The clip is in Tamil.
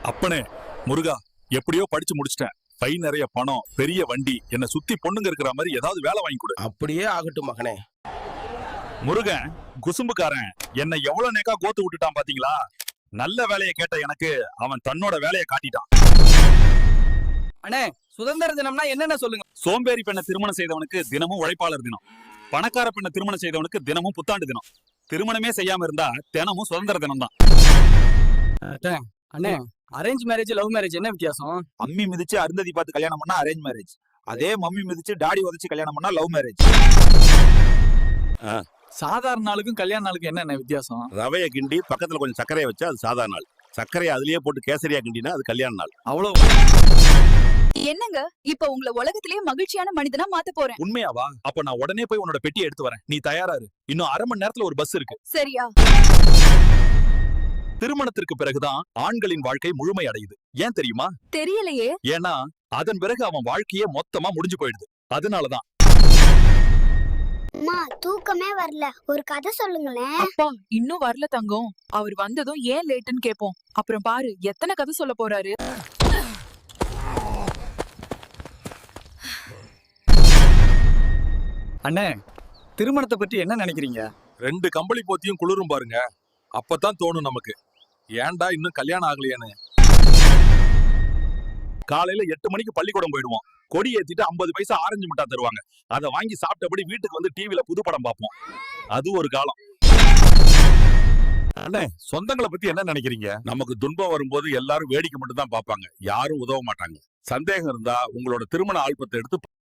அப்பனே முருகா, எப்படியோ படிச்சு முடிச்சிட்டேன். பை நிறைய பணம், பெரிய வண்டி, என்ன சுத்தி பொண்ணுங்க இருக்கிற மாதிரி ஏதாவது வேலை வாங்கி கொடு. அப்படியே ஆகட்டும் மகனே. முருகன் குசும்புக்காரன் என்ன எவ்வளவு நேக்கா கோத்து விட்டுட்டான் பாத்தீங்களா? நல்ல வேலையை கேட்ட எனக்கு அவன் தன்னோட வேலையை காட்டிட்டான். அண்ணே, சுதந்திர தினம்னா என்னென்ன சொல்லுங்க. சோம்பேறி பெண்ணை திருமணம் செய்தவனுக்கு தினமும் உழைப்பாளர் தினம், பணக்கார பெண்ணை திருமணம் செய்தவனுக்கு தினமும் புத்தாண்டு தினம், திருமணமே செய்யாம இருந்தா தினமும் சுதந்திர தினம் தான். அண்ணே, அரேஞ்ச் மேரேஜ் லவ் மேரேஜ் என்ன வித்தியாசம்? அம்மி மிதிச்சு அருந்ததி பார்த்து கல்யாணம் பண்ணா அரேஞ்ச் மேரேஜ், அதே மம்மி மிதிச்சு டாடி உதச்சு கல்யாணம் பண்ணா லவ் மேரேஜ். சாதாரண நாளுக்கும் கல்யாண நாளுக்கும் என்ன வித்தியாசம்? ரவையை கிண்டி பக்கத்துல கொஞ்சம் சர்க்கரையை வச்சா அது சாதாரண நாள், சர்க்கரையை அதுலயே போட்டு கேசரியா கிண்டினா அது கல்யாண நாள். அவ்வளவு. என்னங்க, இப்ப உங்களை உலகத்திலேயே மகிழ்ச்சியான மனிதனா மாத்த போறேன். உண்மையாவா? அப்ப நான் உடனே போய் உன்னோட பெட்டியை எடுத்து வரேன். நீ தயாரா இரு. இன்னும் அரை மணி நேரத்துல ஒரு பஸ் இருக்கு. சரியா? திருமணத்திற்கு பிறகுதான் ஆண்களின் வாழ்க்கை முழுமை அடையுது. ஏன் தெரியுமா? தெரியலையே. ஏன்னா அதன் பிறகு அவன் வாழ்க்கையே மொத்தமா முடிஞ்சு போயிடுது. அதனாலதான். அம்மா, தூக்கமே வரல, ஒரு கதை சொல்லுங்களேன். அப்பா இன்னும் வரல தங்கம். அவர் வந்ததும் ஏன் லேட்டுன்னு கேப்போம். அப்புறம் பாரு எத்தனை கதை சொல்ல போறாரு. அண்ணே, திருமணத்தை பற்றி என்ன நினைக்கிறீங்க? 2 கம்பளி போத்தியும் குளிரும் பாருங்க. அப்பதான் தோணும் நமக்கு, ஏன்டா இன்னும் கல்யாணம் ஆகலையான்னு. காலையில 8 மணிக்கு பள்ளிக்கூடம் போயிடுவோம். கொடி ஏத்திட்டு 50 பைசா ஆரஞ்சு மிட்டாய் தருவாங்க. அதை வாங்கி சாப்பிட்டபடி வீட்டுக்கு வந்து டிவில புது படம் பார்ப்போம். அது ஒரு காலம். அண்ணே, சொந்தங்களை பத்தி என்ன நினைக்கிறீங்க? நமக்கு துன்பம் வரும்போது எல்லாரும் வேடிக்கை மட்டும் தான் பார்ப்பாங்க, யாரும் உதவ மாட்டாங்க. சந்தேகம் இருந்தா உங்களோட திருமண ஆல்பத்தை எடுத்து